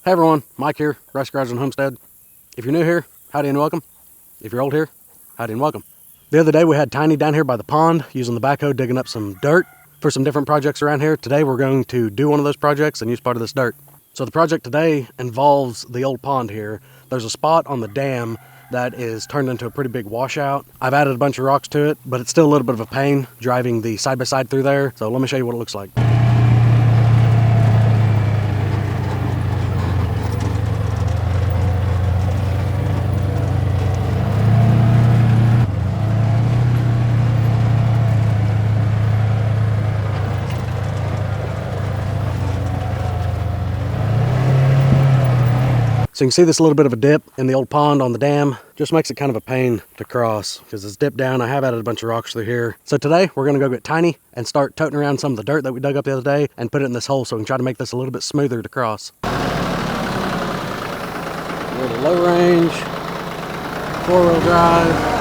Hey everyone, Mike here, TYM 2515H Homestead. If you're new here, howdy and welcome. If you're old here, howdy and welcome. The other day we had Tiny down here by the pond using the backhoe digging up some dirt for some different projects around here. Today we're going to do one of those projects and use part of this dirt. So the project today involves the old pond here. There's a spot on the dam that is turned into a pretty big washout. I've added a bunch of rocks to it, but it's still a little bit of a pain driving the side-by-side through there. So let me show you what it looks like. So you can see this little bit of a dip in the old pond on the dam. Just makes it kind of a pain to cross because it's dipped down. I have added a bunch of rocks through here. So today we're gonna go get Tiny and start toting around some of the dirt that we dug up the other day and put it in this hole so we can try to make this a little bit smoother to cross. A little low range, 4-wheel drive.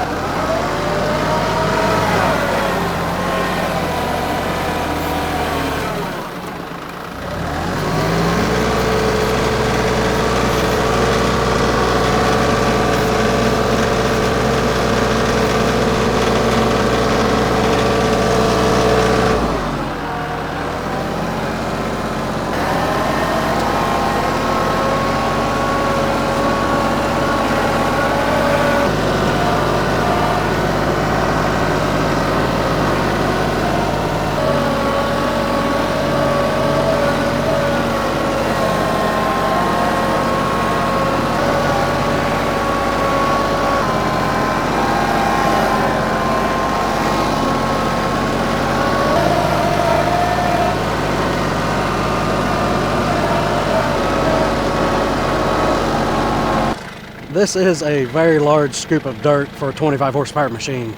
This is a very large scoop of dirt for a 25 horsepower machine.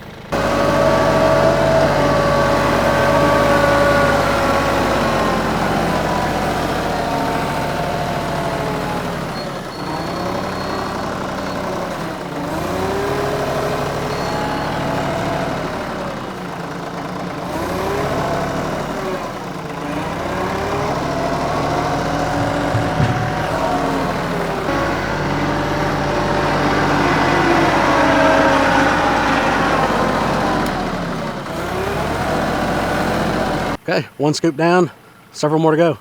Okay, one scoop down, several more to go.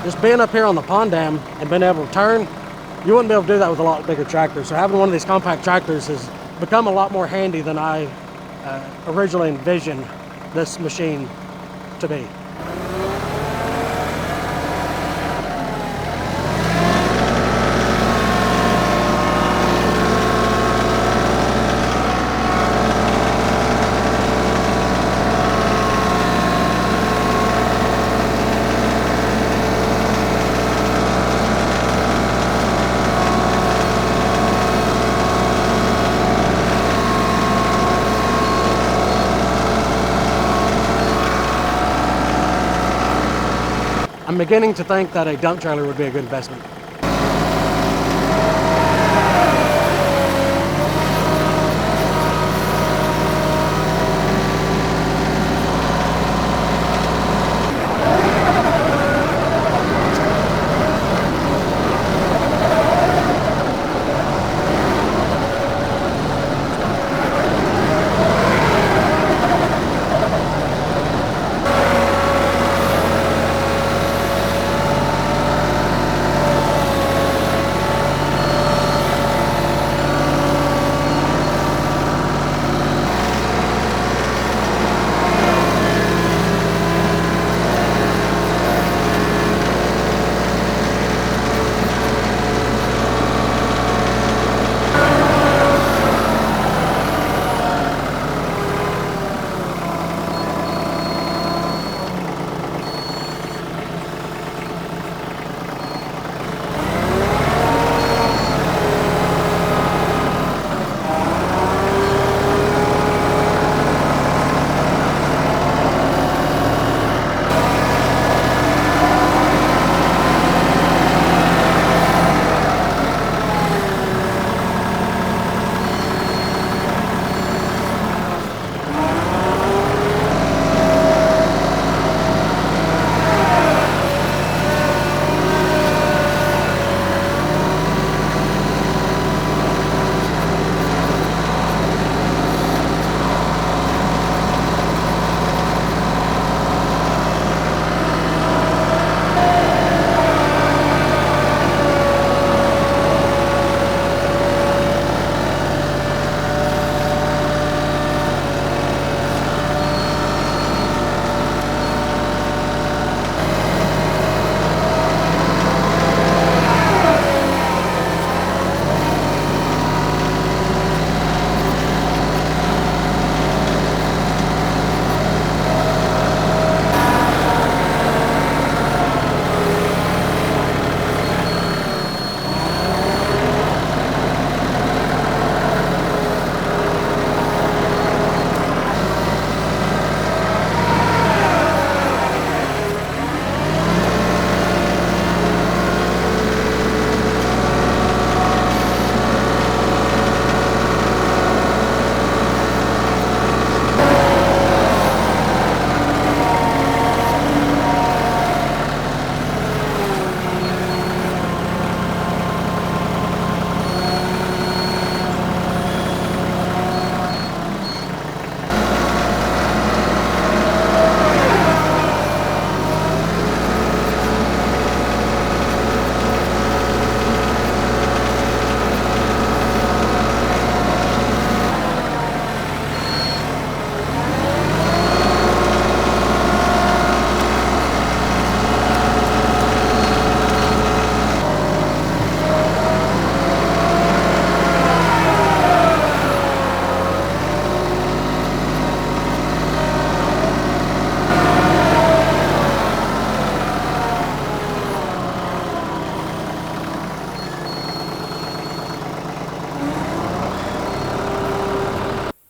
Just being up here on the pond dam and being able to turn, you wouldn't be able to do that with a lot bigger tractor. So having one of these compact tractors has become a lot more handy than I originally envisioned this machine to be. I'm beginning to think that a dump trailer would be a good investment.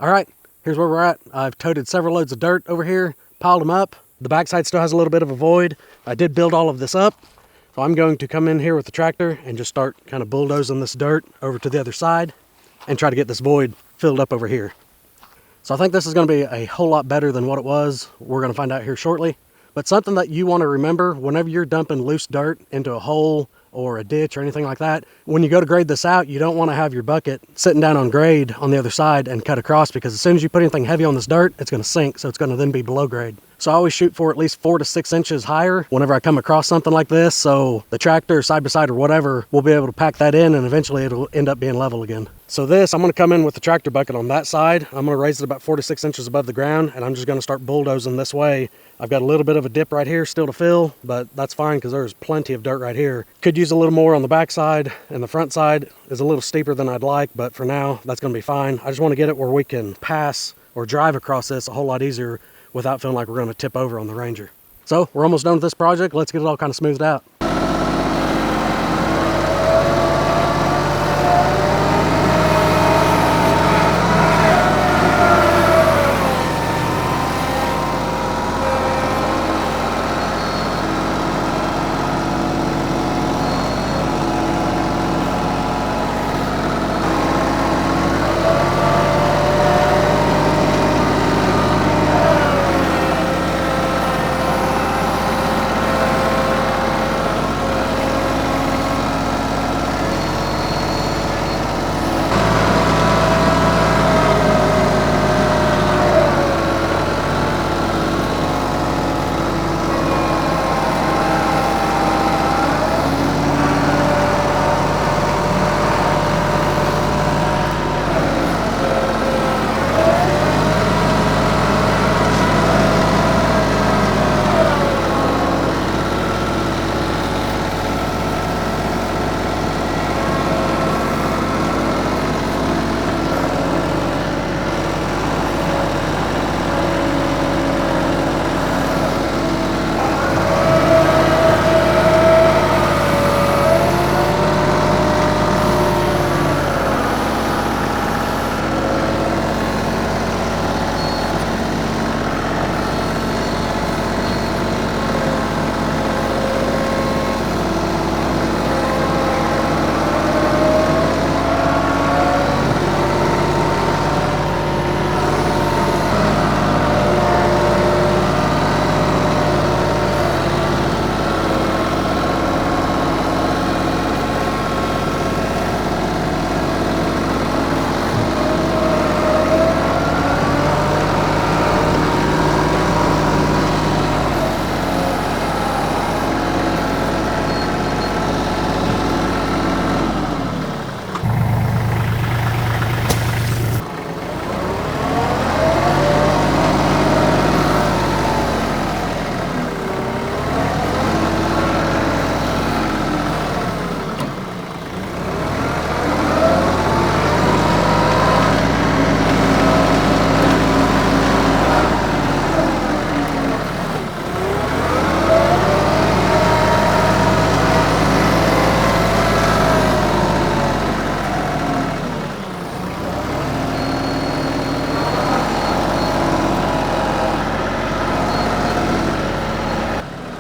All right, here's where we're at. I've toted several loads of dirt over here, piled them up. The backside still has a little bit of a void. I did build all of this up, so I'm going to come in here with the tractor and just start kind of bulldozing this dirt over to the other side and try to get this void filled up over here. So I think this is going to be a whole lot better than what it was. We're going to find out here shortly. But something that you want to remember whenever you're dumping loose dirt into a hole or a ditch or anything like that, when you go to grade this out, you don't want to have your bucket sitting down on grade on the other side and cut across, because as soon as you put anything heavy on this dirt, it's going to sink, so it's going to then be below grade. So I always shoot for at least 4 to 6 inches higher whenever I come across something like this, so the tractor, side by side or whatever, will be able to pack that in and eventually it'll end up being level again. So this, I'm going to come in with the tractor bucket on that side. I'm going to raise it about 4 to 6 inches above the ground, and I'm just going to start bulldozing this way. I've got a little bit of a dip right here still to fill, but that's fine because there's plenty of dirt right here. Could use a little more on the back side, and the front side is a little steeper than I'd like, but for now, that's going to be fine. I just want to get it where we can pass or drive across this a whole lot easier without feeling like we're going to tip over on the Ranger. So we're almost done with this project. Let's get it all kind of smoothed out.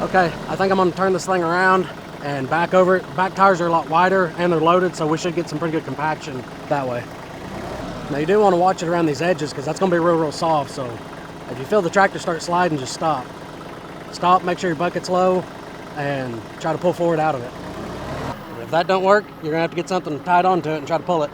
Okay, I think I'm gonna turn this thing around and back over it. Back tires are a lot wider and they're loaded, so we should get some pretty good compaction that way. Now you do want to watch it around these edges because that's gonna be real soft, so if you feel the tractor start sliding, just stop. Stop, make sure your bucket's low, and try to pull forward out of it. If that don't work, you're gonna have to get something tied onto it and try to pull it.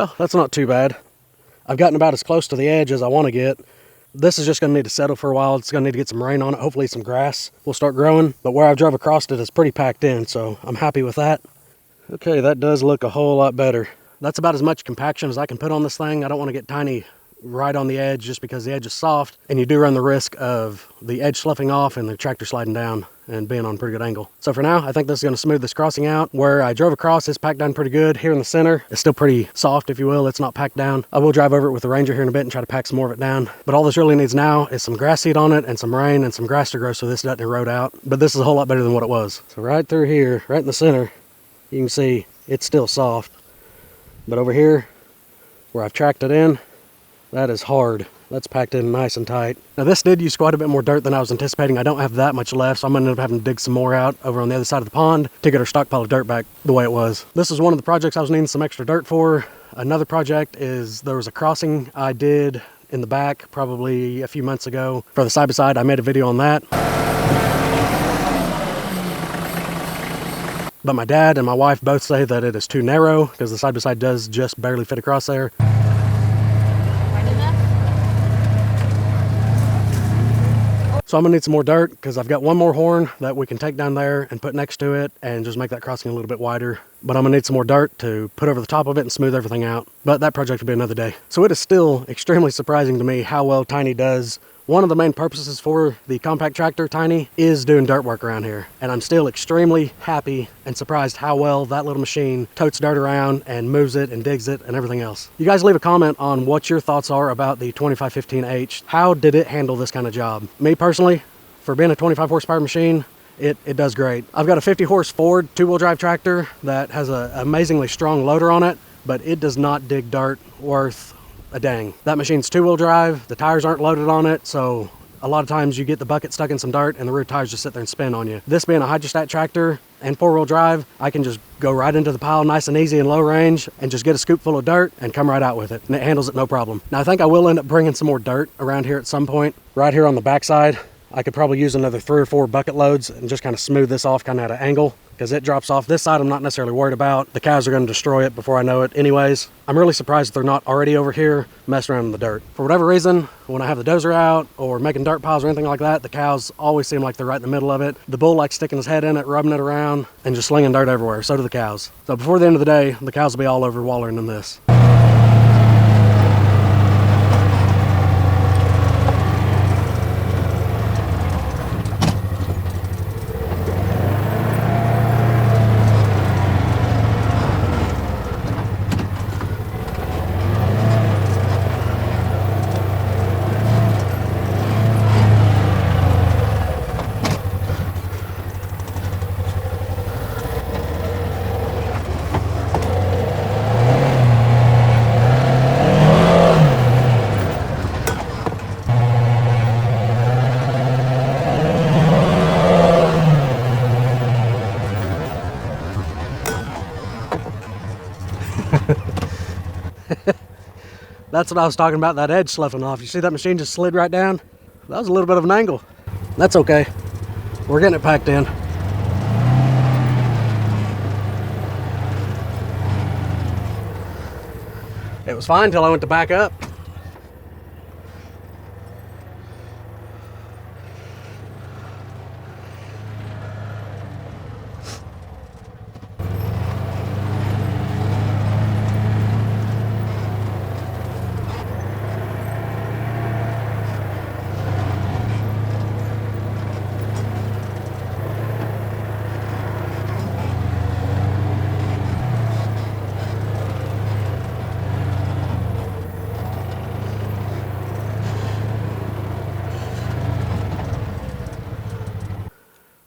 Well, that's not too bad. I've gotten about as close to the edge as I want to get. This is just going to need to settle for a while. It's going to need to get some rain on it. Hopefully some grass will start growing. But where I've drove across it is pretty packed in, so I'm happy with that. Okay, that does look a whole lot better. That's about as much compaction as I can put on this thing. I don't want to get tiny right on the edge just because the edge is soft, and you do run the risk of the edge sloughing off and the tractor sliding down and being on a pretty good angle. So for now, I think this is going to smooth this crossing out. Where I drove across, it's packed down pretty good. Here in the center, it's still pretty soft, if you will. It's not packed down. I will drive over it with the Ranger here in a bit and try to pack some more of it down. But all this really needs now is some grass seed on it and some rain and some grass to grow so this doesn't erode out. But this is a whole lot better than what it was. So right through here, right in the center, you can see it's still soft. But over here, where I've tracked it in, that is hard. That's packed in nice and tight. Now this did use quite a bit more dirt than I was anticipating. I don't have that much left, so I'm gonna end up having to dig some more out over on the other side of the pond to get our stockpile of dirt back the way it was. This is one of the projects I was needing some extra dirt for. Another project is there was a crossing I did in the back probably a few months ago for the side-by-side. I made a video on that. But my dad and my wife both say that it is too narrow because the side-by-side does just barely fit across there. So I'm gonna need some more dirt because I've got one more horn that we can take down there and put next to it and just make that crossing a little bit wider. But I'm gonna need some more dirt to put over the top of it and smooth everything out. But that project will be another day. So it is still extremely surprising to me how well Tiny does. One of the main purposes for the compact tractor, Tiny, is doing dirt work around here. And I'm still extremely happy and surprised how well that little machine totes dirt around and moves it and digs it and everything else. You guys leave a comment on what your thoughts are about the 2515H. How did it handle this kind of job? Me personally, for being a 25 horsepower machine, it does great. I've got a 50 horse Ford 2-wheel drive tractor that has an amazingly strong loader on it, but it does not dig dirt worth a dang. That machine's 2-wheel drive, the tires aren't loaded on it, so a lot of times you get the bucket stuck in some dirt and the rear tires just sit there and spin on you. This being a hydrostat tractor and 4-wheel drive, I can just go right into the pile nice and easy and low range and just get a scoop full of dirt and come right out with it, and it handles it no problem. Now I think I will end up bringing some more dirt around here at some point. Right here on the backside, I could probably use another 3 or 4 bucket loads and just kind of smooth this off kind of at an angle, because it drops off. This side I'm not necessarily worried about. The cows are going to destroy it before I know it anyways. I'm really surprised that they're not already over here messing around in the dirt. For whatever reason, when I have the dozer out or making dirt piles or anything like that, the cows always seem like they're right in the middle of it. The bull likes sticking his head in it, rubbing it around, and just slinging dirt everywhere. So do the cows. So before the end of the day, the cows will be all over wallering in this. That's what I was talking about, that edge sloughing off. You see that machine just slid right down? That was a little bit of an angle. That's okay. We're getting it packed in. It was fine until I went to back up.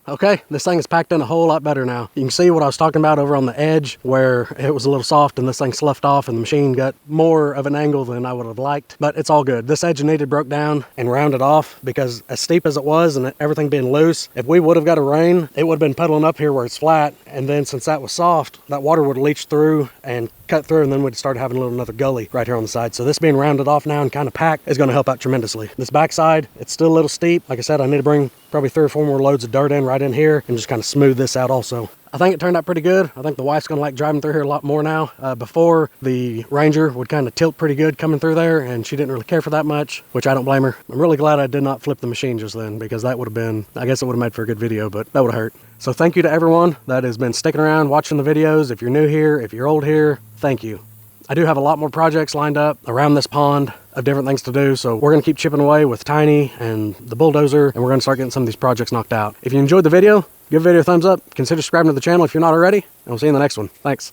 Okay, this thing is packed in a whole lot better now. You can see what I was talking about over on the edge where it was a little soft and this thing sloughed off and the machine got more of an angle than I would have liked, but it's all good. This edge needed broke down and rounded off because as steep as it was and everything being loose, if we would have got a rain, it would have been puddling up here where it's flat, and then since that was soft, that water would have leached through and cut through, and then we'd start having another gully right here on the side. So this being rounded off now and kind of packed is going to help out tremendously. This backside, it's still a little steep. Like I said, I need to bring probably 3 or 4 more loads of dirt in right in here and just kind of smooth this out also. I think it turned out pretty good. I think the wife's gonna like driving through here a lot more now. Before, the Ranger would kind of tilt pretty good coming through there, and she didn't really care for that much, which I don't blame her. I'm really glad I did not flip the machine just then, because that would have been, I guess it would have made for a good video, but that would have hurt. So thank you to everyone that has been sticking around watching the videos. If you're new here, if you're old here, thank you. I do have a lot more projects lined up around this pond of different things to do, so we're going to keep chipping away with Tiny and the bulldozer, and we're going to start getting some of these projects knocked out. If you enjoyed the video, give the video a thumbs up, consider subscribing to the channel if you're not already, and we'll see you in the next one. Thanks.